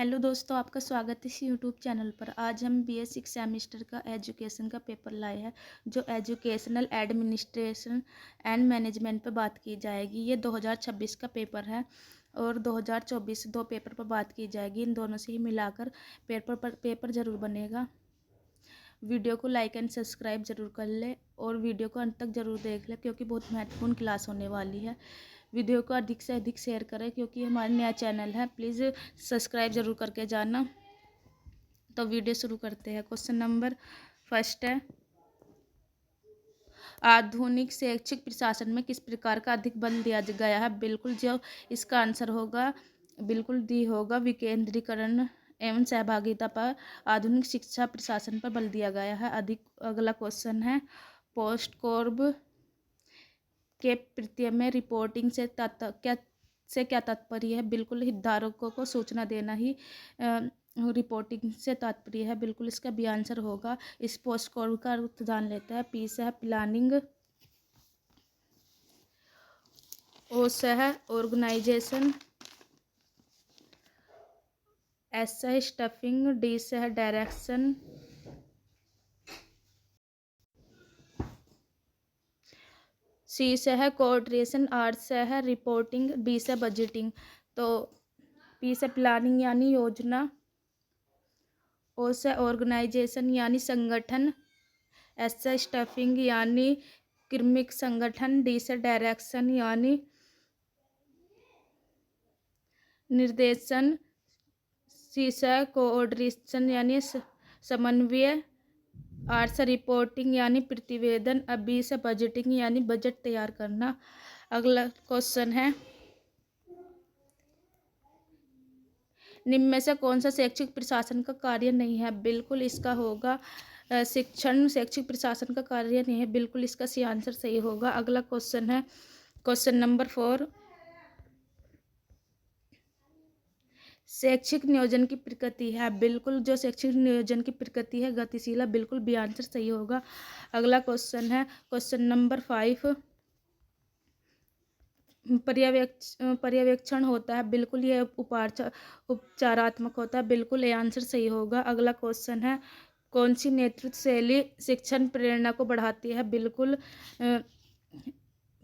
Hello दोस्तों, आपका स्वागत है इस यूट्यूब चैनल पर। आज हम BA 6 सेमेस्टर का एजुकेशन का पेपर लाए हैं, जो एजुकेशनल एडमिनिस्ट्रेशन एंड मैनेजमेंट पर बात की जाएगी। ये 2026 का पेपर है और 2024 दो पेपर पर बात की जाएगी। इन दोनों से ही मिलाकर पेपर ज़रूर बनेगा। वीडियो को लाइक एंड सब्सक्राइब ज़रूर कर ले और वीडियो को अंत तक ज़रूर देख ले, क्योंकि बहुत महत्वपूर्ण क्लास होने वाली है। वीडियो को अधिक से अधिक शेयर करें, क्योंकि हमारा नया चैनल है। प्लीज़ सब्सक्राइब ज़रूर करके जाना। तो वीडियो शुरू करते हैं। क्वेश्चन नंबर फर्स्ट है, आधुनिक शैक्षिक प्रशासन में किस प्रकार का अधिक बल दिया गया है? बिल्कुल जो इसका आंसर होगा, बिल्कुल डी होगा, विकेंद्रीकरण एवं सहभागिता पर आधुनिक शिक्षा प्रशासन पर बल दिया गया है अधिक। अगला क्वेश्चन है, पोस्ट कोर्ब के प्रत्यय में रिपोर्टिंग से क्या तात्पर्य है? बिल्कुल हितधारकों को सूचना देना ही रिपोर्टिंग से तात्पर्य है। बिल्कुल इसका भी आंसर होगा। इस पोस्ट कोड का अर्थ जान लेते हैं। पी से है प्लानिंग, ओ से है ऑर्गेनाइजेशन, एस से है स्टफिंग, डी से है डायरेक्शन, सी से है कोऑर्डिनेशन, आर से है रिपोर्टिंग, डी से बजटिंग। तो पी से प्लानिंग यानी योजना, ओ से ऑर्गेनाइजेशन यानी संगठन, एस से स्टफिंग यानी क्रमिक संगठन, डी से डायरेक्शन यानी निर्देशन, सी से कोऑर्डिनेशन यानी समन्वय, आर से रिपोर्टिंग यानी प्रतिवेदन, अब बी से बजटिंग यानी बजट तैयार करना। अगला क्वेश्चन है, निम्न में से कौन सा शैक्षिक प्रशासन का कार्य नहीं है? बिल्कुल इसका होगा शैक्षिक प्रशासन का कार्य नहीं है। बिल्कुल इसका सी आंसर सही होगा। अगला क्वेश्चन है, क्वेश्चन नंबर 4, शैक्षिक नियोजन की प्रकृति है। बिल्कुल जो शैक्षिक नियोजन की प्रकृति है गतिशील है। बिल्कुल बी आंसर सही होगा। अगला क्वेश्चन है, क्वेश्चन नंबर 5, पर्यवेक्षण होता है। बिल्कुल ये उपचारात्मक होता है। बिल्कुल ये आंसर सही होगा। अगला क्वेश्चन है, कौन सी नेतृत्व शैली शिक्षण प्रेरणा को बढ़ाती है?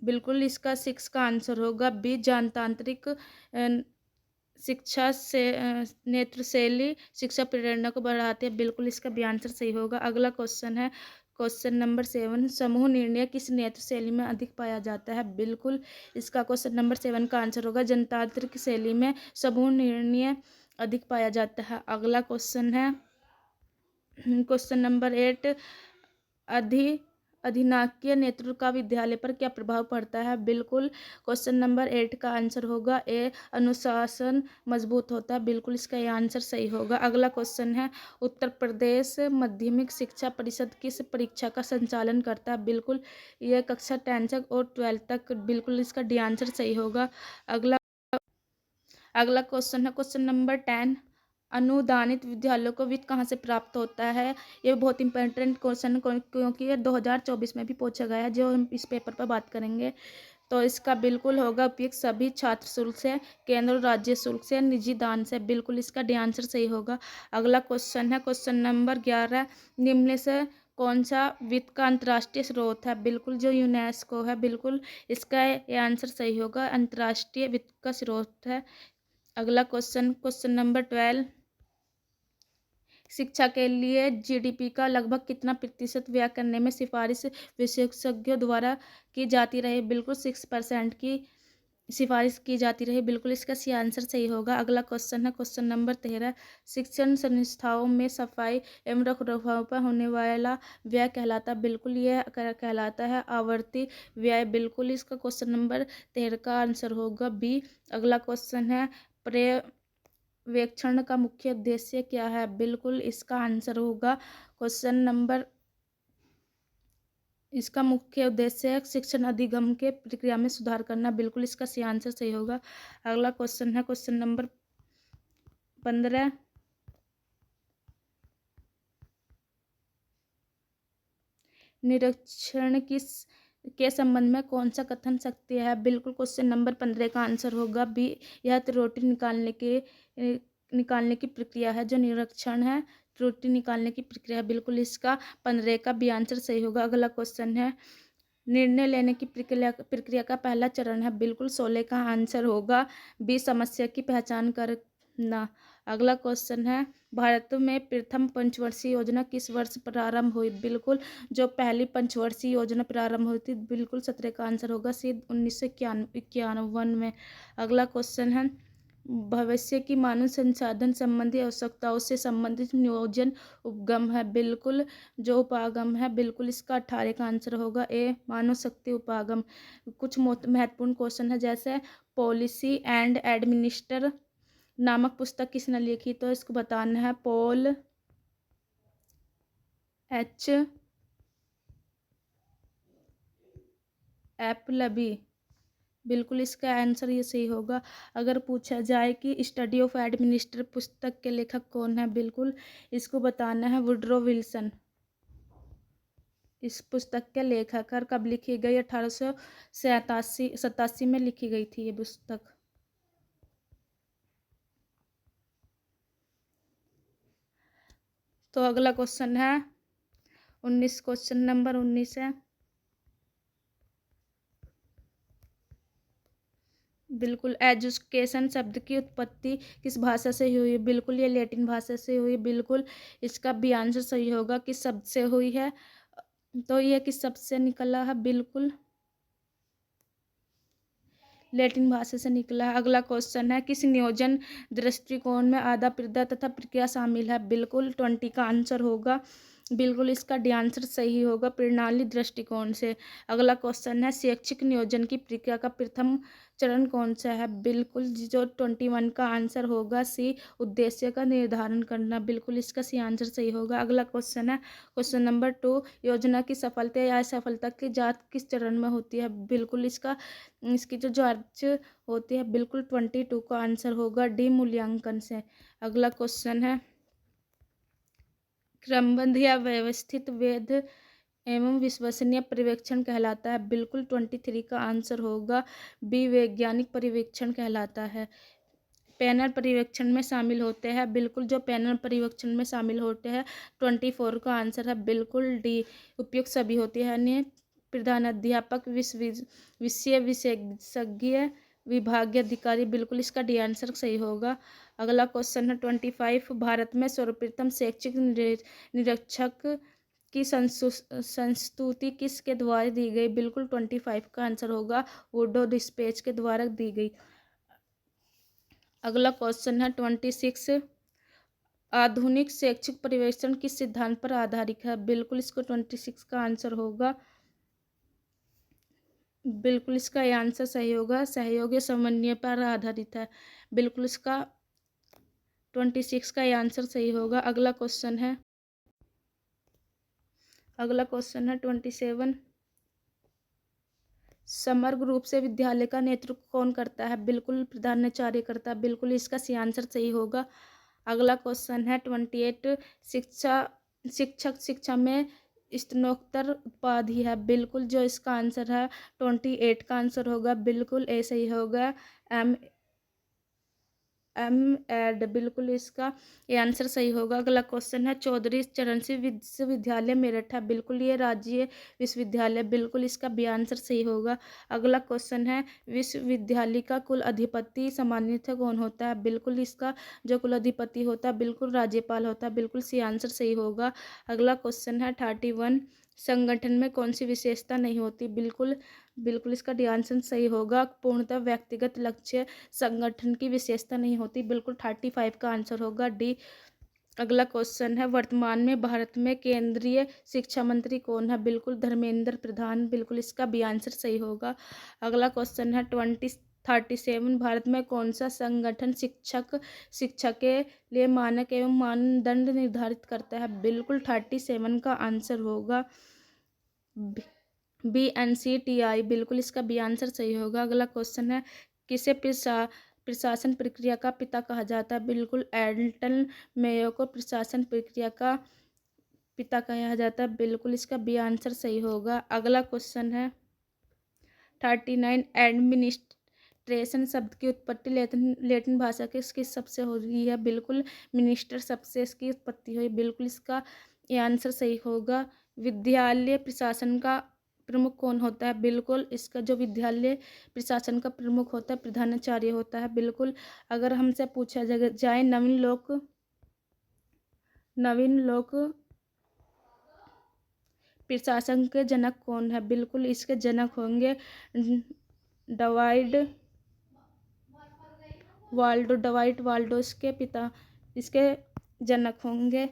बिल्कुल इसका 6 का आंसर होगा, बी जनतांत्रिक शिक्षा से नेतृत्व शैली शिक्षा प्रेरणा को बढ़ाती है। बिल्कुल इसका भी आंसर सही होगा। अगला क्वेश्चन है, क्वेश्चन नंबर 7, समूह निर्णय किस नेतृत्व शैली में अधिक पाया जाता है? बिल्कुल इसका क्वेश्चन नंबर 7 का आंसर होगा, जनतांत्रिक शैली में समूह निर्णय अधिक पाया जाता है। अगला क्वेश्चन है, क्वेश्चन नंबर 8, अधिनायकीय नेतृत्व का विद्यालय पर क्या प्रभाव पड़ता है? बिल्कुल क्वेश्चन नंबर 8 का आंसर होगा ए, अनुशासन मजबूत होता है। बिल्कुल इसका ये आंसर सही होगा। अगला क्वेश्चन है, उत्तर प्रदेश माध्यमिक शिक्षा परिषद किस परीक्षा का संचालन करता है? बिल्कुल यह कक्षा 10 तक और 12 तक। बिल्कुल इसका डी आंसर सही होगा। अगला क्वेश्चन है, क्वेश्चन नंबर 10, अनुदानित विद्यालयों को वित्त कहाँ से प्राप्त होता है? ये बहुत इंपॉर्टेंट क्वेश्चन, क्योंकि ये 2024 में भी पूछा गया है, जो हम इस पेपर पर बात करेंगे। तो इसका बिल्कुल होगा उपयुक्त सभी छात्र शुल्क से, केंद्र और राज्य शुल्क से, निजी दान से। बिल्कुल इसका डी आंसर सही होगा। अगला क्वेश्चन है, क्वेश्चन नंबर 11, निम्न में से कौन सा वित्त का अंतर्राष्ट्रीय स्रोत है? बिल्कुल जो यूनेस्को है। बिल्कुल इसका ये आंसर सही होगा, अंतर्राष्ट्रीय वित्त का स्रोत है। अगला क्वेश्चन, क्वेश्चन नंबर 12, शिक्षा के लिए जीडीपी का लगभग कितना प्रतिशत व्यय करने में सिफारिश विशेषज्ञों द्वारा की जाती रही? बिल्कुल 6% की सिफारिश की जाती रही। बिल्कुल इसका सी आंसर सही होगा। अगला क्वेश्चन है, क्वेश्चन नंबर 13, शिक्षण संस्थाओं में सफाई एवं रखरखाव पर होने वाला व्यय कहलाता है। बिल्कुल यह कहलाता है आवर्ती व्यय। बिल्कुल इसका क्वेश्चन नंबर 13 का आंसर होगा बी। अगला क्वेश्चन है, पर्यवेक्षण का मुख्य उद्देश्य क्या है? बिल्कुल इसका आंसर होगा क्वेश्चन नंबर, इसका मुख्य उद्देश्य है शिक्षण अधिगम के प्रक्रिया में सुधार करना। बिल्कुल इसका सी आंसर सही होगा। अगला क्वेश्चन है, क्वेश्चन नंबर 15, निरीक्षण के संबंध में कौन सा कथन सत्य है? बिल्कुल क्वेश्चन नंबर 15 का आंसर होगा बी, यह त्रुटि निकालने के निकालने की प्रक्रिया है, जो निरीक्षण है, त्रुटि निकालने की प्रक्रिया है। बिल्कुल इसका 15 का बी आंसर सही होगा। अगला क्वेश्चन है, निर्णय लेने की प्रक्रिया प्रक्रिया का पहला चरण है। बिल्कुल 16 का आंसर होगा बी, समस्या की पहचान करना। अगला क्वेश्चन है, भारत में प्रथम पंचवर्षीय योजना किस वर्ष प्रारंभ हुई? बिल्कुल जो पहली पंचवर्षीय योजना प्रारंभ हुई थी, बिल्कुल 17 का आंसर होगा सी, 1991 में। अगला क्वेश्चन है, भविष्य की मानव संसाधन संबंधी आवश्यकताओं से संबंधित नियोजन उपगम है। बिल्कुल जो उपागम है, बिल्कुल इसका 18 का आंसर होगा ए, मानव शक्ति उपागम। कुछ महत्वपूर्ण क्वेश्चन है, जैसे पॉलिसी एंड एडमिनिस्टर नामक पुस्तक किसने लिखी? तो इसको बताना है पॉल एच एपलबी। बिल्कुल इसका आंसर ये सही होगा। अगर पूछा जाए कि स्टडी ऑफ एडमिनिस्टर पुस्तक के लेखक कौन है, बिल्कुल इसको बताना है वुड्रो विल्सन। इस पुस्तक के लेखक और कब लिखी गई? 1887 में लिखी गई थी ये पुस्तक। तो अगला क्वेश्चन है 19, क्वेश्चन नंबर 19 है, बिल्कुल एजुकेशन शब्द की उत्पत्ति किस भाषा से हुई? बिल्कुल ये लैटिन भाषा से हुई। बिल्कुल इसका भी आंसर सही होगा, किस शब्द से हुई है? तो ये किस शब्द से निकला है? बिल्कुल लैटिन भाषा से निकला है। अगला क्वेश्चन है, किस नियोजन दृष्टिकोण में आधा प्रदा तथा प्रक्रिया शामिल है? बिल्कुल 20 का आंसर होगा। बिल्कुल इसका डी आंसर सही होगा, प्रणाली दृष्टिकोण से। अगला क्वेश्चन है, शैक्षिक नियोजन की प्रक्रिया का प्रथम चरण कौन सा है? बिल्कुल जो 21 का आंसर होगा सी, उद्देश्य का निर्धारण करना। बिल्कुल इसका सी आंसर सही होगा। अगला क्वेश्चन है क्वेश्चन नंबर 2, योजना की सफलता या असफलता की जांच किस चरण में होती है? बिल्कुल इसकी जो जांच होती है, बिल्कुल 22 का आंसर होगा डी, मूल्यांकन से। अगला क्वेश्चन है, क्रमबद्ध या व्यवस्थित वैध एवं विश्वसनीय पर्यवेक्षण कहलाता है? बिल्कुल 23 का आंसर होगा बी, वैज्ञानिक पर्यवेक्षण कहलाता है। पैनल पर्यवेक्षण में शामिल होते हैं। बिल्कुल जो पैनल पर्यवेक्षण में शामिल होते हैं, 24 का आंसर है बिल्कुल डी, उपयुक्त सभी होती है, यानी प्रधान अध्यापक, विषय विशेषज्ञ, विभागीय अधिकारी। बिल्कुल इसका डी आंसर सही होगा। अगला क्वेश्चन है 25, भारत में सर्वप्रथम शैक्षिक निरीक्षक की संस्तुति किसके द्वारा दी गई? बिल्कुल 25 का आंसर होगा वुडो डिस्पैच के द्वारा दी गई। अगला क्वेश्चन है 26, आधुनिक शैक्षिक पर्यवेक्षण किस सिद्धांत पर आधारित है? बिल्कुल इसको 26 का आंसर होगा। बिल्कुल इसका आंसर सही होगा, सहयोग समन्वय पर आधारित है। बिल्कुल इसका 26 का आंसर सही होगा। अगला क्वेश्चन है 27, समग्र रूप से विद्यालय का नेतृत्व कौन करता है? बिल्कुल प्रधानाचार्य करता है। बिल्कुल इसका सी आंसर सही होगा। अगला क्वेश्चन है 28, शिक्षक शिक्षा में स्नातकोत्तर उपाधि है? बिल्कुल जो इसका आंसर है 28 का आंसर होगा, बिल्कुल ए सही होगा, एड। बिल्कुल इसका ये आंसर सही होगा। अगला क्वेश्चन है, चौधरी चरण सिंह विश्वविद्यालय मेरठ है? बिल्कुल ये राज्य विश्वविद्यालय। बिल्कुल इसका भी आंसर सही होगा। अगला क्वेश्चन है, विश्वविद्यालय का कुल अधिपति सामान्यतः कौन होता है? बिल्कुल इसका जो कुल अधिपति होता है, बिल्कुल राज्यपाल होता है। बिल्कुल सी आंसर सही होगा। अगला क्वेश्चन है 31, संगठन में कौन सी विशेषता नहीं होती? बिल्कुल इसका डी आंसर सही होगा, पूर्णतः व्यक्तिगत लक्ष्य संगठन की विशेषता नहीं होती। बिल्कुल 35 का आंसर होगा डी। अगला क्वेश्चन है, वर्तमान में भारत में केंद्रीय शिक्षा मंत्री कौन है? बिल्कुल धर्मेंद्र प्रधान। बिल्कुल इसका भी आंसर सही होगा। अगला क्वेश्चन है 37, भारत में कौन सा संगठन शिक्षा के लिए मानक एवं मानदंड निर्धारित करता है? बिल्कुल 37 का आंसर होगा BNCTI। बिल्कुल इसका बी आंसर सही होगा। अगला क्वेश्चन है, किसे प्रशासन प्रक्रिया का पिता कहा जाता है? बिल्कुल एडल्टन मेयो को प्रशासन प्रक्रिया का पिता कहा जाता है। बिल्कुल इसका बी आंसर सही होगा। अगला क्वेश्चन है 39, एडमिनिस्ट्रेशन शब्द की उत्पत्ति लैटिन भाषा के किस शब्द से हुई है? बिल्कुल मिनिस्टर शब्द से इसकी उत्पत्ति हुई। बिल्कुल इसका ये आंसर सही होगा। विद्यालय प्रशासन का प्रमुख कौन होता है? बिल्कुल इसका जो विद्यालय प्रशासन का प्रमुख होता है प्रधानाचार्य होता है। बिल्कुल अगर हमसे पूछा जाए नवीन लोक प्रशासन के जनक कौन है? बिल्कुल इसके जनक होंगे डवाइड वाल्डो इसके जनक होंगे।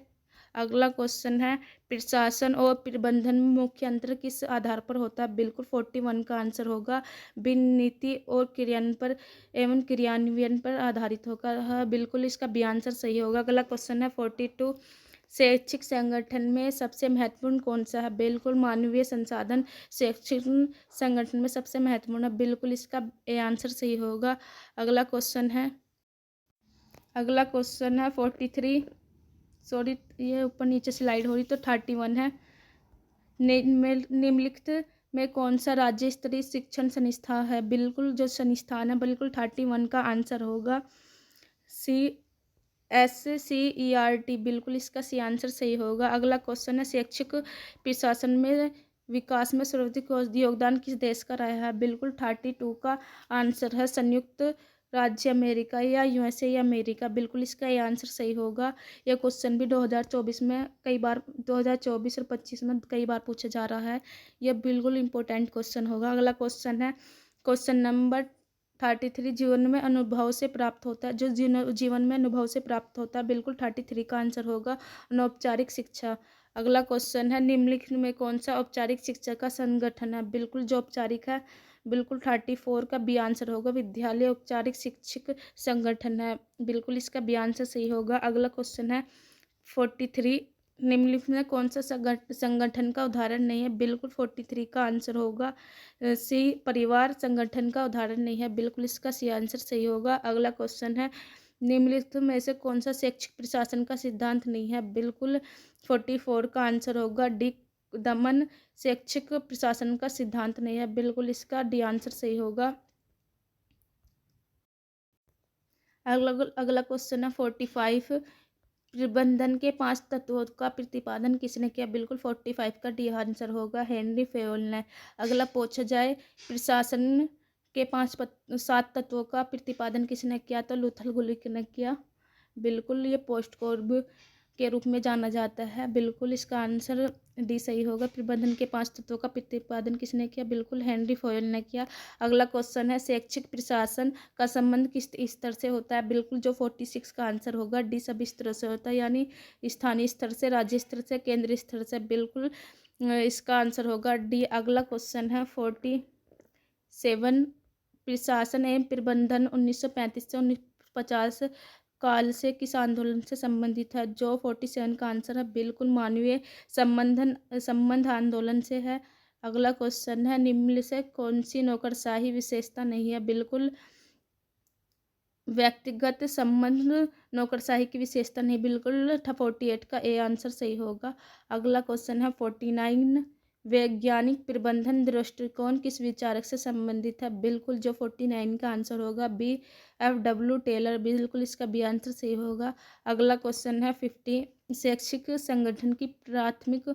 अगला क्वेश्चन है प्रशासन और प्रबंधन में मुख्य अंतर किस आधार पर होता है? बिल्कुल 41 का आंसर होगा। नीति और क्रियान्वयन पर आधारित होगा। हाँ, बिल्कुल इसका भी आंसर सही होगा। अगला क्वेश्चन है 42 शैक्षिक संगठन में सबसे महत्वपूर्ण कौन सा है? बिल्कुल मानवीय संसाधन शैक्षिक संगठन में सबसे महत्वपूर्ण है। बिल्कुल इसका ए आंसर सही होगा। अगला क्वेश्चन है 43 सॉरी ये ऊपर नीचे स्लाइड हो रही तो 31 है। निम्नलिखित में कौन सा राज्य स्तरीय शिक्षण संस्था है? बिल्कुल जो संस्थान है बिल्कुल 31 का आंसर होगा। SCERT बिल्कुल इसका सी आंसर सही होगा। अगला क्वेश्चन है शैक्षिक प्रशासन में विकास में सर्वाधिक योगदान किस देश का रहा है? बिल्कुल 32 का आंसर है। संयुक्त राज्य अमेरिका या USA या अमेरिका। बिल्कुल इसका ये आंसर सही होगा। यह क्वेश्चन भी 2024 में कई बार 2024 और 25 में कई बार पूछा जा रहा है। यह बिल्कुल इंपॉर्टेंट क्वेश्चन होगा। अगला क्वेश्चन है क्वेश्चन नंबर 33 जीवन में अनुभव से प्राप्त होता है। जो जीवन में अनुभव से प्राप्त होता है बिल्कुल 33 का आंसर होगा। अनौपचारिक शिक्षा। अगला क्वेश्चन है निम्नलिखित में कौन सा औपचारिक शिक्षा का संगठन है? बिल्कुल जो औपचारिक है बिल्कुल 34 का बी आंसर होगा। विद्यालय औपचारिक शिक्षक संगठन है। बिल्कुल इसका बी आंसर सही होगा। अगला क्वेश्चन है 43 निम्नलिखित में कौन सा संगठन का उदाहरण नहीं है? बिल्कुल 43 का आंसर होगा। सी परिवार संगठन का उदाहरण नहीं है। बिल्कुल इसका सी आंसर सही होगा। अगला क्वेश्चन है निम्नलिखित में से कौन सा शैक्षिक प्रशासन का सिद्धांत नहीं है? बिल्कुल 44 का आंसर होगा। डी दमन शैक्षिक प्रशासन का सिद्धांत नहीं है। बिल्कुल इसका डी आंसर सही होगा। अगला क्वेश्चन है 45 प्रबंधन के 5 तत्वों का प्रतिपादन किसने किया? बिल्कुल 45 का डी आंसर होगा। हेनरी फेयोल ने। अगला पूछा जाए प्रशासन के 7 तत्वों का प्रतिपादन किसने किया? तो लुथल गुलिक ने किया। बिल्कुल ये पोस्ट कोर्ब के रूप में जाना जाता है। बिल्कुल इसका आंसर डी सही होगा। प्रबंधन के 5 तत्वों का प्रतिपादन किसने किया? बिल्कुल हेनरी फोयल ने किया। अगला क्वेश्चन है शैक्षिक प्रशासन का संबंध किस स्तर से होता है? बिल्कुल जो 46 का आंसर होगा। डी सभी स्तरों से होता है यानी स्थानीय स्तर से, राज्य स्तर से, केंद्रीय स्तर से। बिल्कुल इसका आंसर होगा डी। अगला क्वेश्चन है 47 प्रशासन एवं प्रबंधन 1935 से 1950 काल से किस आंदोलन से संबंधित है? जो 47 का आंसर है बिल्कुल मानवीय संबंध आंदोलन से है। अगला क्वेश्चन है निम्न से कौन सी नौकरशाही विशेषता नहीं है? बिल्कुल व्यक्तिगत संबंध नौकरशाही की विशेषता नहीं। बिल्कुल 48 का ए आंसर सही होगा। अगला क्वेश्चन है 49 वैज्ञानिक प्रबंधन दृष्टिकोण किस विचारक से संबंधित है? बिल्कुल जो 49 का आंसर होगा BFW टेलर। बिल्कुल इसका बी आंसर सही होगा। अगला क्वेश्चन है 50 शैक्षिक संगठन की प्राथमिक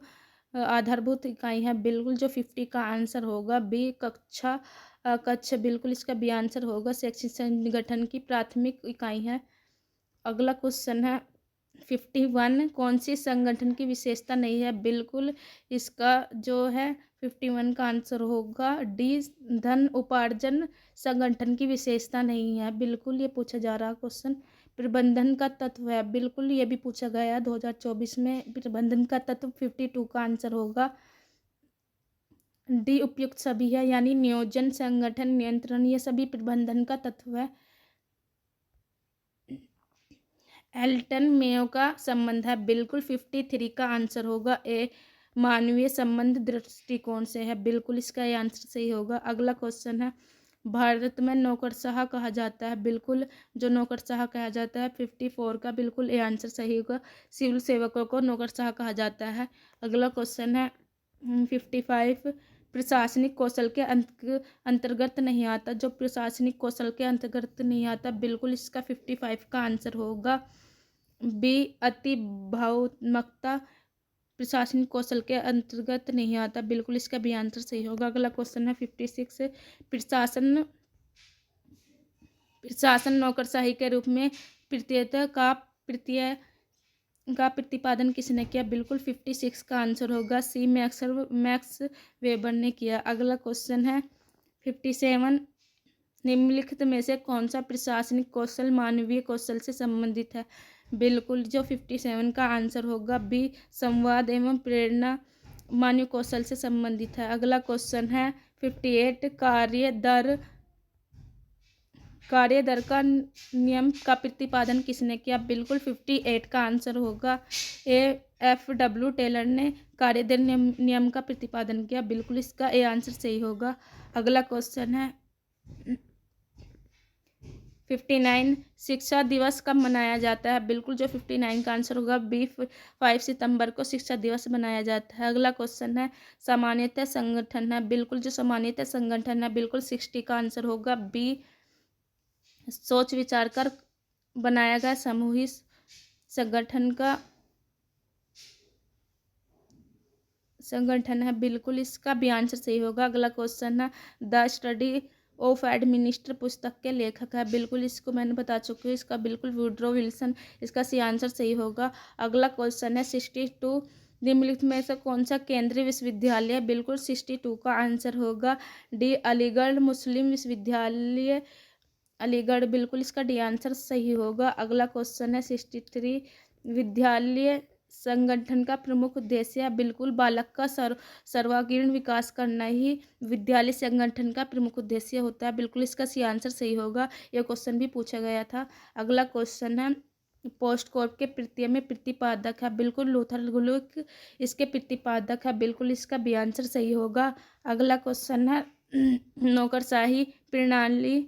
आधारभूत इकाई है। बिल्कुल जो 50 का आंसर होगा बी कक्षा। बिल्कुल इसका बी आंसर होगा। शैक्षिक संगठन की प्राथमिक इकाई है। अगला क्वेश्चन है 51 कौन सी संगठन की विशेषता नहीं है? बिल्कुल इसका जो है 51 का आंसर होगा डी धन उपार्जन संगठन की विशेषता नहीं है। बिल्कुल ये पूछा जा रहा क्वेश्चन प्रबंधन का तत्व है। बिल्कुल ये भी पूछा गया 2024 में। प्रबंधन का तत्व 52 का आंसर होगा। डी उपयुक्त सभी है यानी नियोजन, संगठन, नियंत्रण ये सभी प्रबंधन का तत्व है। एल्टन मेयो का संबंध है। बिल्कुल 53 का आंसर होगा ए मानवीय संबंध दृष्टिकोण से है। बिल्कुल इसका ये आंसर सही होगा। अगला क्वेश्चन है भारत में नौकरशाह कहा जाता है। बिल्कुल जो नौकरशाह कहा जाता है 54 का बिल्कुल ये आंसर सही होगा। सिविल सेवकों को नौकरशाह कहा जाता है। अगला क्वेश्चन है 55 प्रशासनिक कौशल के अंतर्गत नहीं आता। जो प्रशासनिक कौशल के अंतर्गत नहीं आता, बिल्कुल इसका 55 का आंसर होगा बी। अति भावनात्मकता प्रशासनिक कौशल के अंतर्गत नहीं आता, बिल्कुल इसका भी आंसर सही होगा। अगला क्वेश्चन है 56। प्रशासन प्रशासन नौकरशाही के रूप में प्रत्ययता का प्रतिपादन किसने किया, बिल्कुल 56 का आंसर होगा सी। मैक्स वेबर ने किया। अगला क्वेश्चन है 57। निम्नलिखित में से कौन सा प्रशासनिक कौशल मानवीय कौशल से संबंधित है, बिल्कुल जो 57 का आंसर होगा बी। संवाद एवं प्रेरणा मानवीय कौशल से संबंधित है। अगला क्वेश्चन है 58। कार्यदर का नियम का प्रतिपादन किसने किया, बिल्कुल 58 का आंसर होगा एफ डब्ल्यू टेलर ने कार्यदर नियम का प्रतिपादन किया, बिल्कुल इसका ए आंसर सही होगा। अगला क्वेश्चन है 59। शिक्षा दिवस कब मनाया जाता है, बिल्कुल जो 59 का आंसर होगा बी। 5 सितंबर को शिक्षा दिवस मनाया जाता है। अगला क्वेश्चन है सामान्यतः संगठन है, बिल्कुल जो सामान्यतः संगठन है, बिल्कुल 60 का आंसर होगा बी। सोच विचार कर बनाया गया सामूहिक संगठन है, बिल्कुल इसका भी आंसर सही होगा। अगला क्वेश्चन है द स्टडी ऑफ एडमिनिस्टर पुस्तक के लेखक है, बिल्कुल इसको मैंने बता चुकी हूँ, इसका बिल्कुल वुड्रो विल्सन, इसका सी आंसर सही होगा। अगला क्वेश्चन है 62। निम्नलिखित में से कौन सा केंद्रीय विश्वविद्यालय है, बिल्कुल 62 का आंसर होगा डी। अलीगढ़ मुस्लिम विश्वविद्यालय अलीगढ़, बिल्कुल इसका डी आंसर सही होगा। अगला क्वेश्चन है 63। विद्यालय संगठन का प्रमुख उद्देश्य है, बिल्कुल बालक का सर्वांगीण विकास करना ही विद्यालय संगठन का प्रमुख उद्देश्य होता है, बिल्कुल इसका सी आंसर सही होगा। यह क्वेश्चन भी पूछा गया था। अगला क्वेश्चन है पोस्ट कॉर्प के प्रत्यय में प्रतिपादक है, बिल्कुल लूथर गुलुक इसके प्रतिपादक है, बिल्कुल इसका भी आंसर सही होगा। अगला क्वेश्चन है नौकरशाही प्रणाली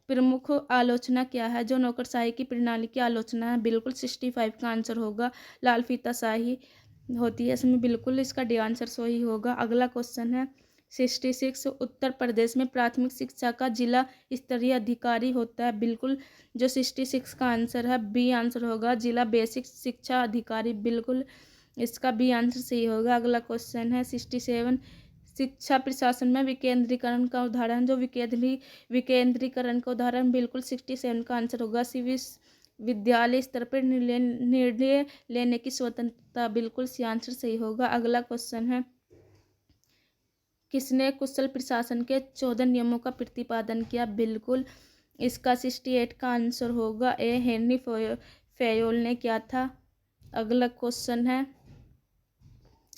प्रमुख आलोचना क्या है, जो नौकरशाही की प्रणाली की आलोचना है, बिल्कुल 65 का आंसर होगा लाल फीताशाही होती है इसमें, बिल्कुल इसका डी आंसर सही होगा। अगला क्वेश्चन है 66। उत्तर प्रदेश में प्राथमिक शिक्षा का जिला स्तरीय अधिकारी होता है, बिल्कुल जो 66 का आंसर है बी आंसर होगा जिला बेसिक शिक्षा अधिकारी, बिल्कुल इसका बी आंसर सही होगा। अगला क्वेश्चन है 67। शिक्षा प्रशासन में विकेंद्रीकरण का उदाहरण, जो विकेंद्रीकरण का उदाहरण, बिल्कुल 67 का आंसर होगा सी। विद्यालय स्तर पर निर्णय लेने की स्वतंत्रता, बिल्कुल सी आंसर सही होगा। अगला क्वेश्चन है किसने कुशल प्रशासन के 14 नियमों का प्रतिपादन किया, बिल्कुल इसका 68 का आंसर होगा ए। हेनरी फेयोल ने किया था। अगला क्वेश्चन है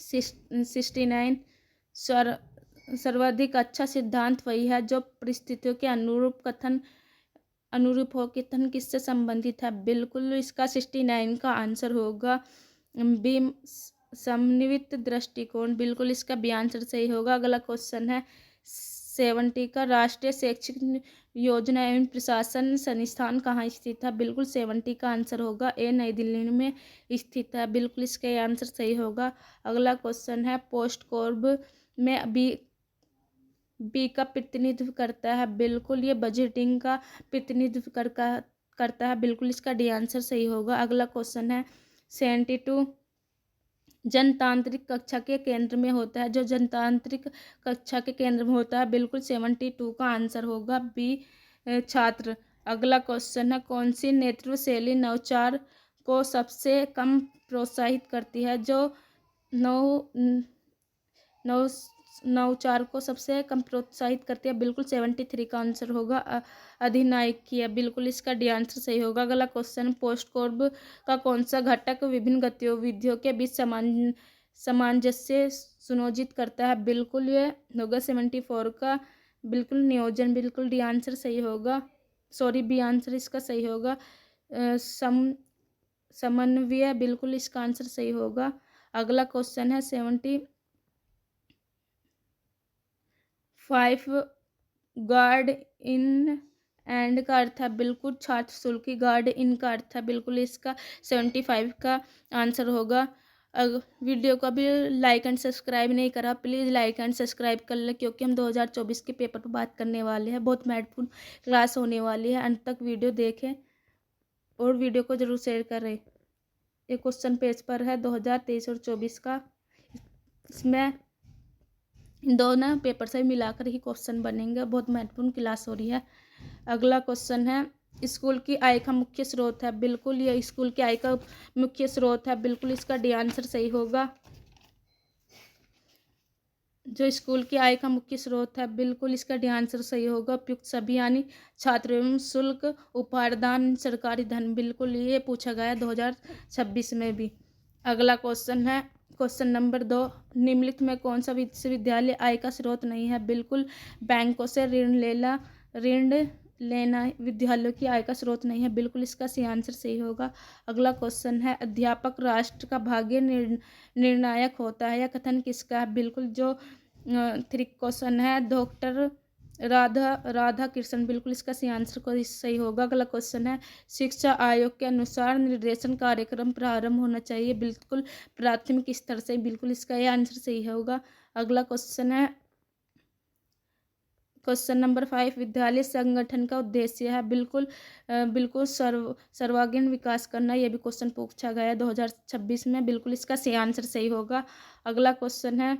69। सर्वाधिक अच्छा सिद्धांत वही है जो परिस्थितियों के अनुरूप हो। कथन किससे संबंधित है, बिल्कुल इसका 69 का आंसर होगा बी। समन्वित दृष्टिकोण, बिल्कुल इसका भी आंसर सही होगा। अगला क्वेश्चन है 70 का राष्ट्रीय शैक्षिक योजना एवं प्रशासन संस्थान कहाँ स्थित है, बिल्कुल 70 का आंसर होगा ए। नई दिल्ली में स्थित है, बिल्कुल इसका आंसर सही होगा। अगला क्वेश्चन है पोस्ट कॉर्प में बी का प्रतिनिधित्व करता है, बिल्कुल ये बजटिंग का प्रतिनिधित्व करता है, बिल्कुल इसका डी आंसर सही होगा। अगला क्वेश्चन है 72। जनतांत्रिक कक्षा के केंद्र में होता है, जो जनतांत्रिक कक्षा के केंद्र में होता है, बिल्कुल 72 का आंसर होगा बी छात्र। अगला क्वेश्चन है कौन सी नेतृत्व शैली नवाचार को सबसे कम प्रोत्साहित करती है, जो नवाचार को सबसे कम प्रोत्साहित करती है, बिल्कुल 73 का आंसर होगा अधिनायकीय, बिल्कुल इसका डी आंसर सही होगा। अगला क्वेश्चन पोस्ट कॉर्प का कौन सा घटक विभिन्न गतिविधियों के बीच सामंजस्य सुनिश्चित करता है, बिल्कुल ये होगा 74 का बिल्कुल नियोजन, बिल्कुल डी आंसर सही होगा, सॉरी बी आंसर इसका सही होगा समन्वय, बिल्कुल इसका आंसर सही होगा। अगला क्वेश्चन है 75। गार्ड इन एंड का अर्थ है, बिल्कुल छात्र शुल्क की गार्ड इन का अर्थ है, बिल्कुल इसका 75 का आंसर होगा। वीडियो को अभी लाइक एंड सब्सक्राइब नहीं करा, प्लीज़ लाइक एंड सब्सक्राइब कर लें, क्योंकि हम 2024 के पेपर पर बात करने वाले हैं। बहुत महत्वपूर्ण क्लास होने वाली है। अंत तक वीडियो देखें और वीडियो को ज़रूर शेयर करें। ये क्वेश्चन पेज पर है 2023 और 24 का। इसमें इन दोनों पेपर से मिलाकर ही क्वेश्चन बनेंगे। बहुत महत्वपूर्ण क्लास हो रही है। अगला क्वेश्चन है, स्कूल की आय का मुख्य स्रोत है। बिल्कुल ये स्कूल की आय का मुख्य स्रोत है। बिल्कुल इसका डी आंसर सही होगा। जो स्कूल की आय का मुख्य स्रोत है, बिल्कुल इसका डी आंसर सही होगा। उपयुक्त सभी यानी छात्र एवं शुल्क, उपहारदान, सरकारी धन। बिल्कुल ये पूछा गया है 2026 में भी। अगला क्वेश्चन है क्वेश्चन नंबर 2, निम्नलिखित में कौन सा विश्वविद्यालय आय का स्रोत नहीं है। बिल्कुल बैंकों से ऋण लेना विद्यालयों की आय का स्रोत नहीं है। बिल्कुल इसका सी आंसर सही होगा। अगला क्वेश्चन है, अध्यापक राष्ट्र का भाग्य निर्णायक होता है। यह कथन किसका है। बिल्कुल जो क्वेश्चन है डॉक्टर राधा कृष्ण। बिल्कुल इसका सी आंसर को सही होगा। अगला क्वेश्चन है, शिक्षा आयोग के अनुसार निर्देशन कार्यक्रम प्रारंभ होना चाहिए। बिल्कुल प्राथमिक स्तर से। बिल्कुल इसका ये आंसर सही होगा। अगला क्वेश्चन है क्वेश्चन नंबर 5, विद्यालय संगठन का उद्देश्य है। बिल्कुल सर्वांगीण विकास करना। यह भी क्वेश्चन पूछा गया है 2026 में। बिल्कुल इसका सही आंसर सही होगा। अगला क्वेश्चन है,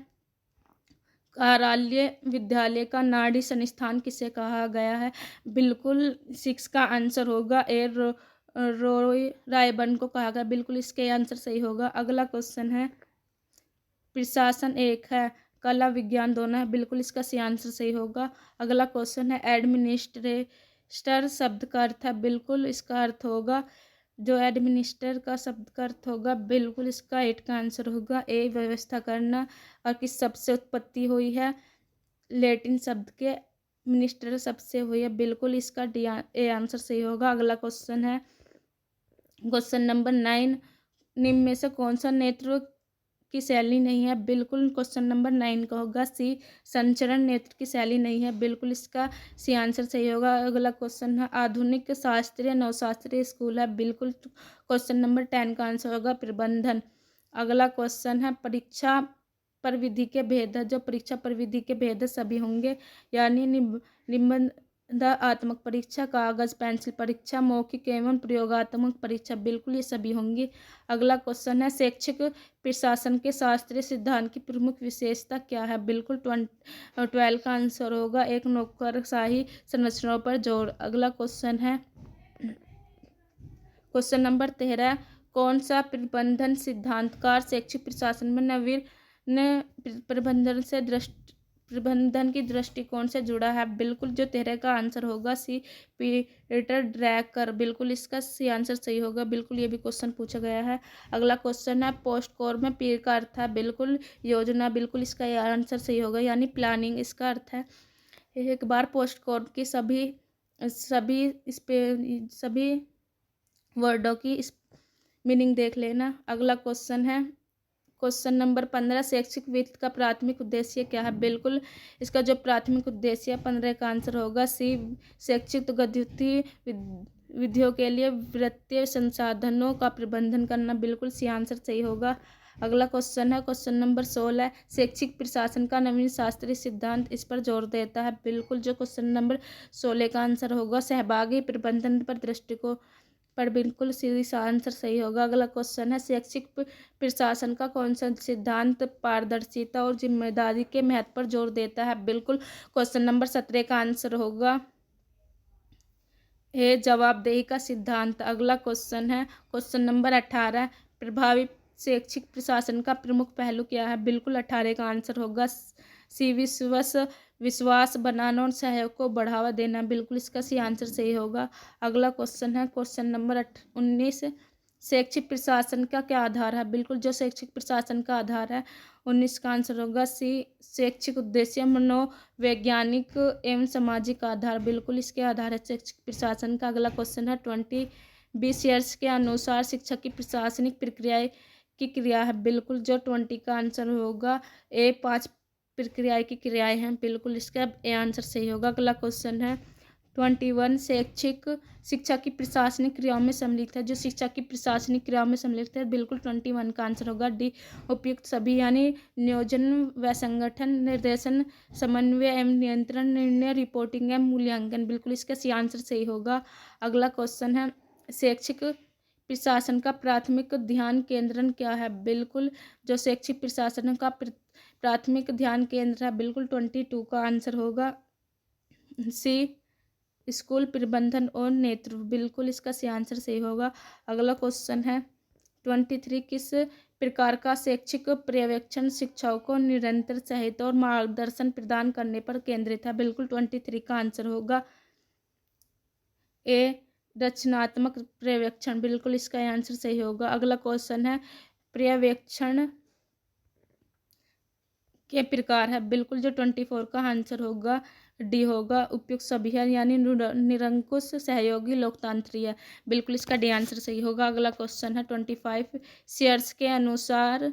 कार्यालय विद्यालय का नाड़ी संस्थान किसे कहा गया है। बिल्कुल 6 का आंसर होगा। रॉय रायबर्न को कहा गया। बिल्कुल इसके आंसर सही होगा। अगला क्वेश्चन है, प्रशासन एक है, कला विज्ञान दोनों है। बिल्कुल इसका सी आंसर सही होगा। अगला क्वेश्चन है, एडमिनिस्ट्रेटर शब्द का अर्थ है। बिल्कुल इसका अर्थ होगा, जो एडमिनिस्टर का शब्द का अर्थ होगा, बिल्कुल इसका 8 का आंसर होगा। ए व्यवस्था करना। और किस शब्द से उत्पत्ति हुई है। लैटिन शब्द के मिनिस्टर शब्द से हुई है। बिल्कुल इसका ए आंसर सही होगा। अगला क्वेश्चन है क्वेश्चन नंबर 9, निम्न में से कौन सा नेतृत्व की शैली नहीं है। बिल्कुल क्वेश्चन नंबर 9 का होगा सी, संचरण नेत्र की शैली नहीं है। बिल्कुल इसका सी आंसर सही होगा। अगला क्वेश्चन है, आधुनिक शास्त्रीय नवशास्त्रीय स्कूल है। बिल्कुल क्वेश्चन नंबर 10 का आंसर होगा प्रबंधन। अगला क्वेश्चन है, परीक्षा पर विधि के भेद है। जो परीक्षा पर विधि के भेद है सभी होंगे, यानी निबंधात्मक परीक्षा, कागज पेंसिल परीक्षा, मौखिक एवं प्रयोगात्मक परीक्षा। बिल्कुल ये सभी होंगी। अगला क्वेश्चन है, शैक्षिक प्रशासन के शास्त्रीय सिद्धांत की प्रमुख विशेषता क्या है। बिल्कुल 12 का आंसर होगा, एक नौकरशाही संरचनाओं पर जोर। अगला क्वेश्चन है क्वेश्चन नंबर 13, कौन सा प्रबंधन सिद्धांतकार शैक्षिक प्रशासन में नवीन प्रबंधन की दृष्टिकोण से जुड़ा है। बिल्कुल जो 13 का आंसर होगा सी, पीटर ड्रैकर। बिल्कुल इसका सी आंसर सही होगा। बिल्कुल ये भी क्वेश्चन पूछा गया है। अगला क्वेश्चन है, पोस्ट कोर में पीर का अर्थ है। बिल्कुल योजना। बिल्कुल इसका आंसर सही होगा, यानी प्लानिंग इसका अर्थ है। एक बार पोस्ट कोर की सभी वर्डों की मीनिंग देख लेना। अगला क्वेश्चन है क्वेश्चन नंबर 15, शैक्षिक वित्त का प्राथमिक उद्देश्य क्या है। बिल्कुल इसका जो प्राथमिक उद्देश्य है 15 का आंसर होगा सी, शैक्षिक गतिविधि विधियों के लिए वित्तीय संसाधनों का प्रबंधन करना। बिल्कुल सी आंसर सही होगा। अगला क्वेश्चन है क्वेश्चन नंबर 16, शैक्षिक प्रशासन का नवीन शास्त्रीय सिद्धांत इस पर जोर देता है। बिल्कुल जो क्वेश्चन नंबर 16 का आंसर होगा, सहभागी प्रबंधन पर दृष्टिकोण पर। बिल्कुल सीधी सा आंसर सही होगा। अगला क्वेश्चन है, शैक्षिक प्रशासन का कौन सा सिद्धांत पारदर्शिता और जिम्मेदारी के महत्व पर जोर देता है। बिल्कुल क्वेश्चन नंबर 17 का आंसर होगा है जवाबदेही का सिद्धांत। अगला क्वेश्चन है क्वेश्चन नंबर 18, प्रभावी शैक्षिक प्रशासन का प्रमुख पहलू क्या है। बिल्कुल 18 का आंसर होगा सी, विश्वास बनाना और सहयोग को बढ़ावा देना। बिल्कुल इसका सी आंसर सही होगा। अगला क्वेश्चन है क्वेश्चन नंबर 19, शैक्षिक प्रशासन का क्या आधार है। बिल्कुल जो शैक्षिक प्रशासन का आधार है 19 का आंसर होगा सी, शैक्षिक उद्देश्य मनोवैज्ञानिक एवं सामाजिक आधार। बिल्कुल इसके आधार है शैक्षिक प्रशासन का। अगला क्वेश्चन है 20 ईयर्स के अनुसार शिक्षा की प्रशासनिक प्रक्रिया की क्रिया है। बिल्कुल जो 20 का आंसर होगा ए, 5 प्रक्रिया की क्रियाएं हैं। बिल्कुल इसका ए आंसर सही होगा। अगला क्वेश्चन है 21 शैक्षिक शिक्षा की प्रशासनिक क्रियाओं में सम्मिलित है। जो शिक्षा की प्रशासनिक क्रियाओं में सम्मिलित है, बिल्कुल 21 का आंसर होगा डी। उपयुक्त सभी यानी नियोजन व संगठन, निर्देशन, समन्वय एवं नियंत्रण, निर्णय, रिपोर्टिंग एवं मूल्यांकन, बिल्कुल इसका सी आंसर सही होगा। अगला क्वेश्चन है, शैक्षिक प्रशासन का प्राथमिक ध्यान केंद्रण क्या है? बिल्कुल जो शैक्षिक प्रशासन का प्राथमिक ध्यान केंद्र है, बिल्कुल 22 का आंसर होगा सी। स्कूल प्रबंधन और नेतृत्व, बिल्कुल इसका सी आंसर सही होगा। अगला क्वेश्चन है 23 किस प्रकार का शैक्षिक पर्यवेक्षण शिक्षाओं को निरंतर सहायता और मार्गदर्शन प्रदान करने पर केंद्रित है? बिल्कुल 23 का आंसर होगा ए रचनात्मक पर्यवेक्षण, बिल्कुल इसका आंसर सही होगा। अगला क्वेश्चन है पर्यवेक्षण के प्रकार है, बिल्कुल जो 24 का आंसर होगा डी होगा। उपयुक्त सभी है यानी निरंकुश, सहयोगी, लोकतांत्रिक, बिल्कुल इसका डी आंसर सही होगा। अगला क्वेश्चन है 25 शेयर्स के अनुसार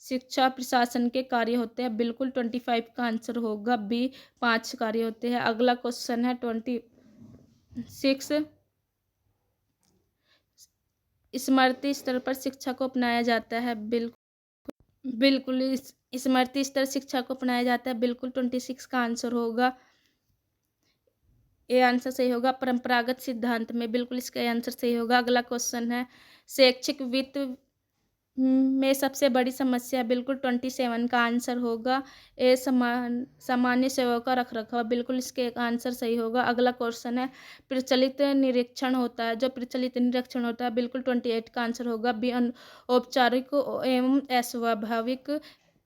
शिक्षा प्रशासन के कार्य होते हैं, बिल्कुल 25 का आंसर होगा बी, 5 कार्य होते हैं। अगला क्वेश्चन है 26 स्मृति स्तर पर शिक्षा को अपनाया जाता है, बिल्कुल इस स्मृति स्तर शिक्षा को अपनाया जाता है, बिल्कुल 26 का आंसर होगा ए आंसर सही होगा। परंपरागत सिद्धांत में, बिल्कुल इसका आंसर सही होगा। अगला क्वेश्चन है शैक्षिक वित्त में सबसे बड़ी समस्या, बिल्कुल 27 का आंसर होगा ए सामान्य सेवाओं का रखरखाव, बिल्कुल इसके आंसर सही होगा। अगला क्वेश्चन है प्रचलित निरीक्षण होता है, जो प्रचलित निरीक्षण होता है, बिल्कुल 28 का आंसर होगा बी। औपचारिक एवं अस्वाभाविक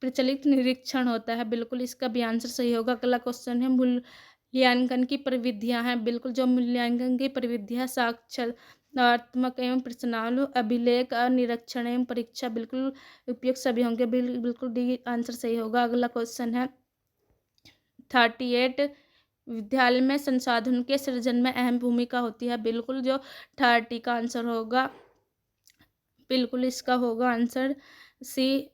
प्रचलित निरीक्षण होता है, बिल्कुल इसका भी आंसर सही होगा। अगला क्वेश्चन है मूल्यांकन की प्रविधियां हैं, बिल्कुल जो मूल्यांकन की प्रविधियां साक्षात्मक एवं प्रश्नावली, अभिलेख, निरीक्षण एवं परीक्षा, बिल्कुल उपयुक्त सभी होंगे, बिल्कुल डी आंसर सही होगा। अगला क्वेश्चन है 38 विद्यालय में संसाधन के सृजन में अहम भूमिका होती है, बिल्कुल जो 30 का आंसर होगा, बिल्कुल इसका होगा आंसर सी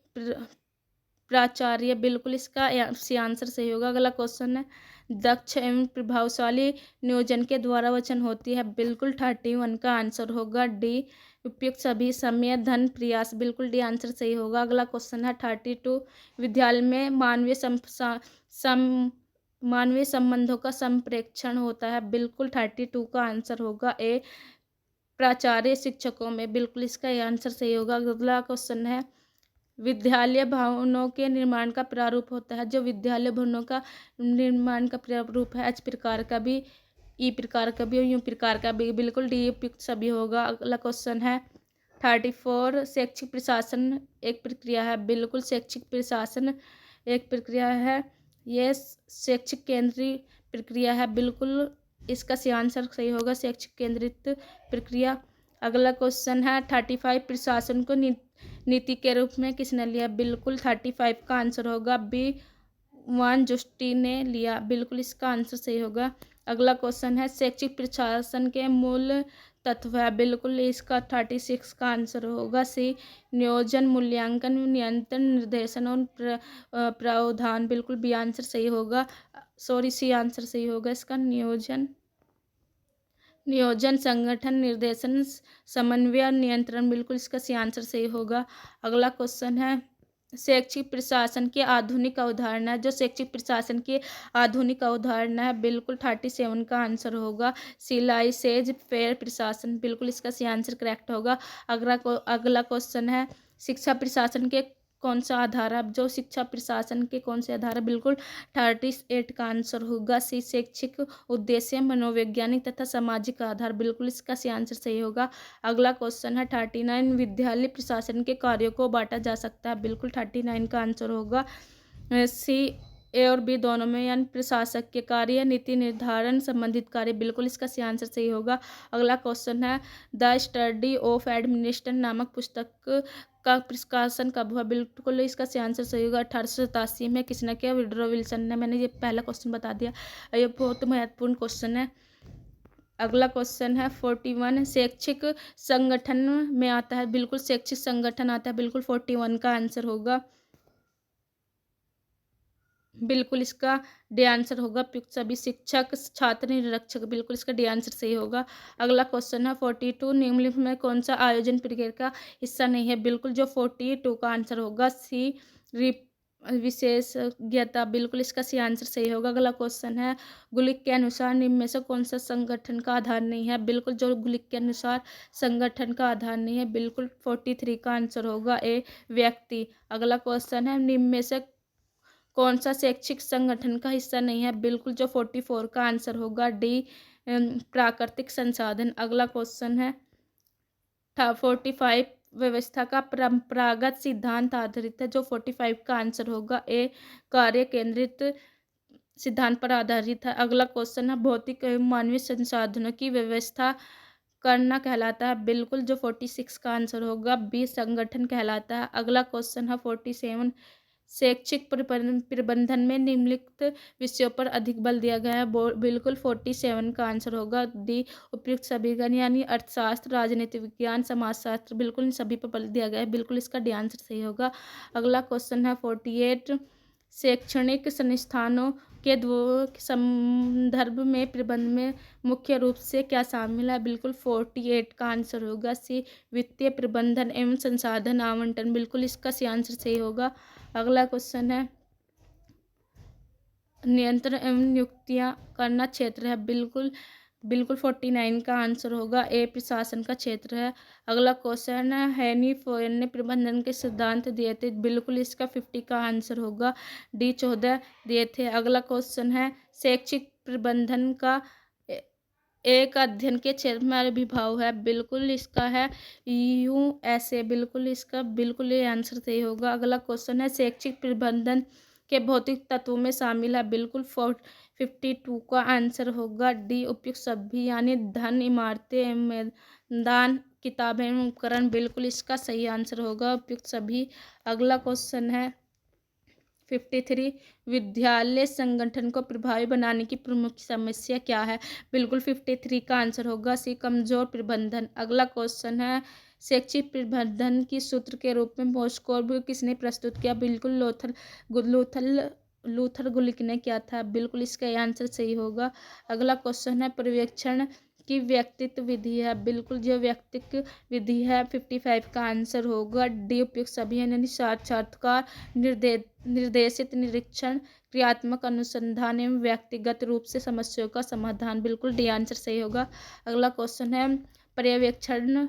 प्राचार्य, बिल्कुल इसका सी आंसर सही होगा। अगला क्वेश्चन है दक्ष एवं प्रभावशाली नियोजन के द्वारा वचन होती है, बिल्कुल 31 का आंसर होगा डी। उपयुक्त सभी समय, धन, प्रयास, बिल्कुल डी आंसर सही होगा। अगला क्वेश्चन है 32 विद्यालय में मानवीय संबंधों का संप्रेक्षण होता है, बिल्कुल 32 का आंसर होगा ए प्राचार्य शिक्षकों में, बिल्कुल इसका आंसर सही होगा। अगला क्वेश्चन है विद्यालय भवनों के निर्माण का प्रारूप होता है, जो विद्यालय भवनों का निर्माण का प्रारूप है, एच प्रकार का भी, ई प्रकार का भी और यू प्रकार का भी, बिल्कुल डी उपयुक्त सभी होगा। अगला क्वेश्चन है 34 शैक्षिक प्रशासन एक प्रक्रिया है, बिल्कुल शैक्षिक प्रशासन एक प्रक्रिया है, यह शैक्षिक केंद्रीय प्रक्रिया है, बिल्कुल इसका सी आंसर सही होगा शैक्षिक केंद्रित प्रक्रिया। अगला क्वेश्चन है 35 प्रशासन को नीति के रूप में किसने लिया? बिल्कुल 35 का आंसर होगा बी, वान जुस्टी ने लिया, बिल्कुल इसका आंसर सही होगा। अगला क्वेश्चन है शैक्षिक प्रशासन के मूल तत्व है, बिल्कुल इसका 36 का आंसर होगा सी नियोजन, मूल्यांकन, नियंत्रण, निर्देशन और प्रावधान, बिल्कुल बी आंसर सही होगा, सॉरी सी आंसर सही होगा इसका नियोजन, संगठन, निर्देशन, समन्वय और नियंत्रण, बिल्कुल इसका सी आंसर सही होगा। अगला क्वेश्चन है शैक्षिक प्रशासन की आधुनिक अवधारणा है, जो शैक्षिक प्रशासन की आधुनिक अवधारणा है, बिल्कुल 37 का आंसर होगा सिलाई सेज फेयर प्रशासन, बिल्कुल इसका सी आंसर करेक्ट होगा। अगला क्वेश्चन है शिक्षा प्रशासन के कौन सा आधार है, जो शिक्षा प्रशासन के कौन से आधार है, बिल्कुल 38 का आंसर होगा सी शैक्षिक उद्देश्य, मनोवैज्ञानिक तथा सामाजिक आधार, बिल्कुल इसका सी आंसर सही होगा। अगला क्वेश्चन है 39 विद्यालय प्रशासन के कार्यों को बांटा जा सकता है, बिल्कुल 39 का आंसर होगा सी ए और बी दोनों में, यानी प्रशासक के कार्य, नीति निर्धारण संबंधित कार्य, बिल्कुल इसका सी आंसर सही होगा। अगला क्वेश्चन है द स्टडी ऑफ एडमिनिस्ट्रेशन नामक पुस्तक का प्रकाशन कब हुआ, बिल्कुल इसका सी आंसर सही होगा 1887 में, किसने किया? वुडरो विल्सन ने। मैंने ये पहला क्वेश्चन बता दिया, ये बहुत महत्वपूर्ण क्वेश्चन है। अगला क्वेश्चन है 41 शैक्षिक संगठन में आता है, बिल्कुल शैक्षिक संगठन आता है, बिल्कुल 41 का आंसर होगा बिल्कुल इसका डी आंसर होगा उपयुक्त सभी शिक्षक, छात्र, निरीक्षक, बिल्कुल इसका डी आंसर सही होगा। अगला क्वेश्चन है 42, निम्नलिखित में कौन सा आयोजन प्रक्रिया का हिस्सा नहीं है? बिल्कुल जो 42 का आंसर होगा सी रिप विशेषज्ञता, बिल्कुल इसका सी आंसर सही होगा। अगला क्वेश्चन है गुलिक के अनुसार निम्न में से कौन सा संगठन का आधार नहीं है? बिल्कुल जो गुलिक के अनुसार संगठन का आधार नहीं है, बिल्कुल 43 का आंसर होगा ए व्यक्ति। अगला क्वेश्चन है निम्न में से कौन सा शैक्षिक संगठन का हिस्सा नहीं है? बिल्कुल जो 44 का आंसर होगा डी प्राकृतिक संसाधन। अगला क्वेश्चन है 45 व्यवस्था का परंपरागत सिद्धांत आधारित है, जो 45 का आंसर होगा ए कार्य केंद्रित सिद्धांत पर आधारित है। अगला क्वेश्चन है भौतिक एवं मानवीय संसाधनों की व्यवस्था करना कहलाता है, बिल्कुल जो 46 का आंसर होगा बी संगठन कहलाता है। अगला क्वेश्चन है 47, शैक्षिक प्रबंधन में निम्नलिखित विषयों पर अधिक बल दिया गया है, बिल्कुल 47 का आंसर होगा डी उपयुक्त सभी गण, यानी अर्थशास्त्र, राजनीति विज्ञान, समाजशास्त्र, बिल्कुल इन सभी पर बल दिया गया है, बिल्कुल इसका डी आंसर सही होगा। अगला क्वेश्चन है 48, शैक्षणिक संस्थानों के संदर्भ में प्रबंध में मुख्य रूप से क्या शामिल है? बिल्कुल 48 का आंसर होगा सी वित्तीय प्रबंधन एवं संसाधन आवंटन, बिल्कुल इसका सी आंसर सही होगा। अगला क्वेश्चन है नियंत्रण एवं नियुक्तियां करना क्षेत्र है, बिल्कुल बिल्कुल 49 का आंसर होगा ए प्रशासन का क्षेत्र है। अगला क्वेश्चन है हेनी फोयन ने प्रबंधन के सिद्धांत दिए थे, बिल्कुल इसका 50 का आंसर होगा डी 14 दिए थे। अगला क्वेश्चन है शैक्षिक प्रबंधन का एक अध्ययन के क्षेत्र में आविर्भाव है, बिल्कुल इसका है यूएसए, बिल्कुल इसका बिल्कुल ये आंसर सही होगा। अगला क्वेश्चन है शैक्षिक प्रबंधन के भौतिक तत्वों में शामिल है, बिल्कुल 52 का आंसर होगा डी उपयुक्त सभी, यानी धन, इमारतें, मैदान, किताबें, उपकरण, बिल्कुल इसका सही आंसर होगा उपयुक्त सभी। अगला क्वेश्चन है 53, विद्यालय संगठन को प्रभावी बनाने की प्रमुख समस्या क्या है? बिल्कुल 53 का आंसर होगा सी कमजोर प्रबंधन। अगला क्वेश्चन है शैक्षिक प्रबंधन की सूत्र के रूप में मॉस्को किसने प्रस्तुत किया? बिल्कुल लूथर गुलिक ने किया था, बिल्कुल इसका आंसर सही होगा। अगला क्वेश्चन है पर्यवेक्षण की व्यक्तित्व विधि है, बिल्कुल जो व्यक्तित्व विधि है 55 का आंसर होगा डी उपयुक्त सभी, यानी साक्षात्कार, निर्देशित निरीक्षण, क्रियात्मक अनुसंधान एवं व्यक्तिगत रूप से समस्याओं का समाधान, बिल्कुल डी आंसर सही होगा। अगला क्वेश्चन है पर्यवेक्षण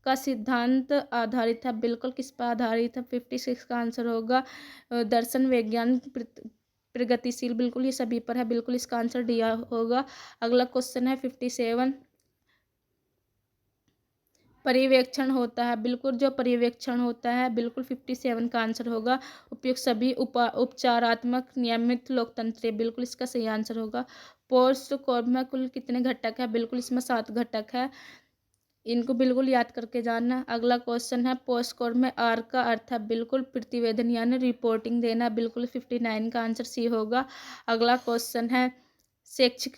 का सिद्धांत आधारित है, बिल्कुल किस पर आधारित है? 56 का आंसर होगा दर्शन, विज्ञान, प्रगतिशील, बिल्कुल ये सभी पर है, बिल्कुल इसका आंसर डी होगा। अगला क्वेश्चन है 57, पर्यवेक्षण होता है, बिल्कुल जो पर्यवेक्षण होता है बिल्कुल 57 का आंसर होगा उपयुक्त सभी, उपचारात्मक, नियमित, लोकतंत्र, बिल्कुल इसका सही आंसर होगा। पोस्ट कोर में कुल कितने घटक है? बिल्कुल इसमें 7 घटक है, इनको बिल्कुल याद करके जानना। अगला क्वेश्चन है पोस्ट कोर में आर का अर्थ है, बिल्कुल प्रतिवेदन यानी रिपोर्टिंग देना, बिल्कुल 59 का आंसर सी होगा। अगला क्वेश्चन है शैक्षिक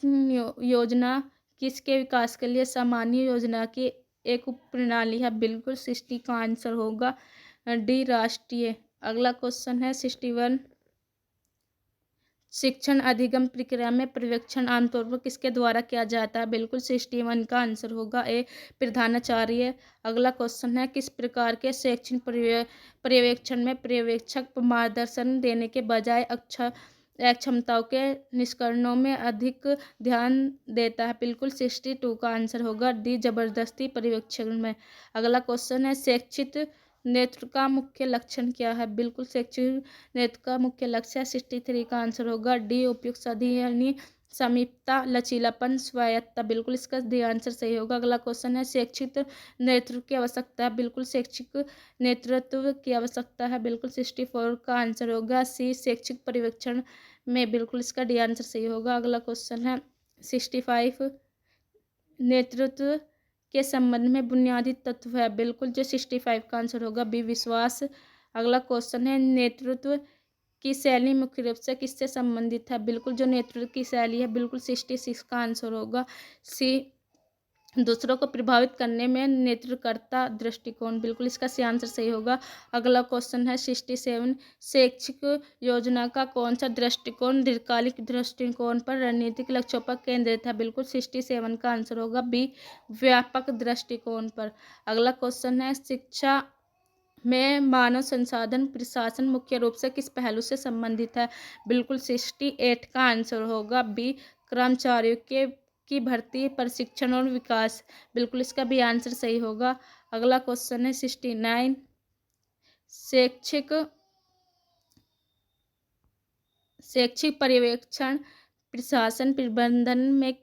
योजना किसके विकास के लिए सामान्य योजना की एक उप प्रणाली है, बिल्कुल 60 का आंसर होगा डी राष्ट्रीय। अगला क्वेश्चन है 61, शिक्षण अधिगम प्रक्रिया में पर्यवेक्षण आमतौर पर किसके द्वारा किया जाता है? बिल्कुल 61 का आंसर होगा ए प्रधानाचार्य। अगला क्वेश्चन है किस प्रकार के शैक्षणिक पर्यवेक्षण में पर्यवेक्षक मार्गदर्शन देने के बजाय अक्षमताओं के निष्कर्षणों में अधिक ध्यान देता है? बिल्कुल 62 का आंसर होगा डी जबरदस्ती पर्यवेक्षण में। अगला क्वेश्चन है शैक्षिक नेतृत्व का मुख्य लक्षण क्या है? बिल्कुल शैक्षिक नेतृत्व का मुख्य लक्ष्य है, 63 का आंसर होगा डी उपयुक्त सदी, यानी समीपता, लचीलापन, स्वायत्तता, बिल्कुल इसका डी आंसर सही होगा। अगला क्वेश्चन है शैक्षिक नेतृत्व की आवश्यकता है, बिल्कुल शैक्षिक नेतृत्व की आवश्यकता है, बिल्कुल 64 का आंसर होगा सी शैक्षिक पर्यवेक्षण में, बिल्कुल इसका डी आंसर सही होगा। अगला क्वेश्चन है 65, नेतृत्व के संबंध में बुनियादी तत्व है, बिल्कुल जो 65 का आंसर होगा बी विश्वास। अगला क्वेश्चन है नेतृत्व की शैली मुख्य रूप से किससे संबंधित है? बिल्कुल जो नेतृत्व की शैली है बिल्कुल 66 का आंसर होगा सी दूसरों को प्रभावित करने में नेतृत्वकर्ता दृष्टिकोण, बिल्कुल इसका सी आंसर सही होगा। अगला क्वेश्चन है 67, शैक्षिक योजना का कौन सा दृष्टिकोण दीर्घकालिक दृष्टिकोण पर रणनीतिक लक्ष्यों पर केंद्रित है? बिल्कुल 67 का आंसर होगा बी, व्यापक दृष्टिकोण पर। अगला क्वेश्चन है शिक्षा में मानव संसाधन प्रशासन मुख्य रूप से किस पहलू से संबंधित है? बिल्कुल 68 का आंसर होगा बी, कर्मचारियों के की भर्ती, प्रशिक्षण और विकास। बिल्कुल इसका भी आंसर सही होगा। अगला क्वेश्चन है 69, शैक्षिक शैक्षिक पर्यवेक्षण प्रशासन प्रबंधन में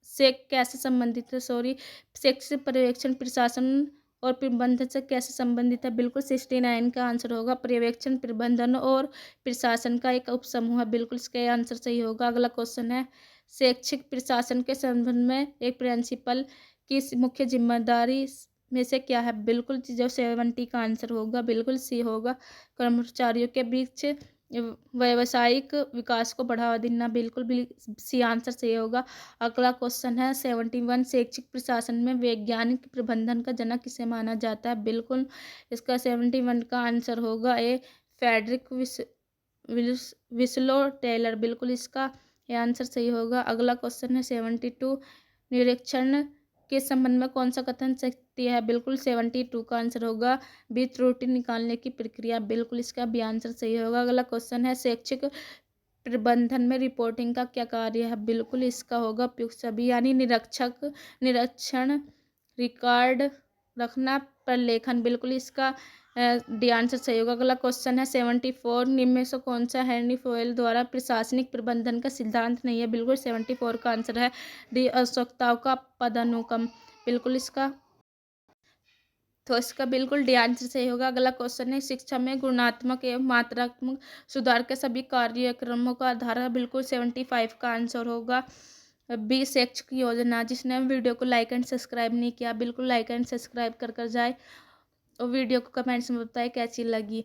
से कैसे संबंधित है? शैक्षिक पर्यवेक्षण प्रशासन और प्रबंधन से कैसे संबंधित है? बिल्कुल 69 का आंसर होगा, पर्यवेक्षण प्रबंधन और प्रशासन का एक उपसमूह है। बिल्कुल इसका आंसर सही होगा। अगला क्वेश्चन है शैक्षिक प्रशासन के संबंध में एक प्रिंसिपल की मुख्य जिम्मेदारी में से क्या है? बिल्कुल जो 70 का आंसर होगा, बिल्कुल सी होगा, कर्मचारियों के बीच व्यावसायिक विकास को बढ़ावा देना। बिल्कुल भी सी आंसर सही होगा। अगला क्वेश्चन है 71, शैक्षिक प्रशासन में वैज्ञानिक प्रबंधन का जनक किसे माना जाता है? बिल्कुल इसका 71 का आंसर होगा ए, फ्रेडरिक विस्लो टेलर। बिल्कुल इसका ये आंसर सही होगा। अगला क्वेश्चन है 72, निरीक्षण के संबंध में कौन सा कथन सत्य है? बिल्कुल 72 का आंसर होगा बी, त्रुटि निकालने की प्रक्रिया। बिल्कुल इसका भी आंसर सही होगा। अगला क्वेश्चन है शैक्षिक प्रबंधन में रिपोर्टिंग का क्या कार्य है? बिल्कुल इसका होगा उपयुक्त सभी, यानी निरीक्षण, रिकॉर्ड रखना, प्रलेखन। बिल्कुल इसका डी आंसर सही होगा। अगला क्वेश्चन है 74, निम्न में से कौन सा हेनरी फोयल द्वारा प्रशासनिक प्रबंधन का सिद्धांत नहीं है? बिल्कुल 74 का आंसर है डी, आवश्यकताओं का पदानुक्रम। बिल्कुल इसका बिल्कुल डी आंसर सही होगा। अगला क्वेश्चन है शिक्षा में गुणात्मक एवं मात्रात्मक सुधार के सभी कार्यक्रमों का आधार है। बिल्कुल 75 का आंसर होगा बी, शैक्षिक योजना। जिसने वीडियो को लाइक एंड सब्सक्राइब नहीं किया, बिल्कुल लाइक एंड सब्सक्राइब कर जाए और वीडियो को कमेंट्स में बताएं कैसी लगी।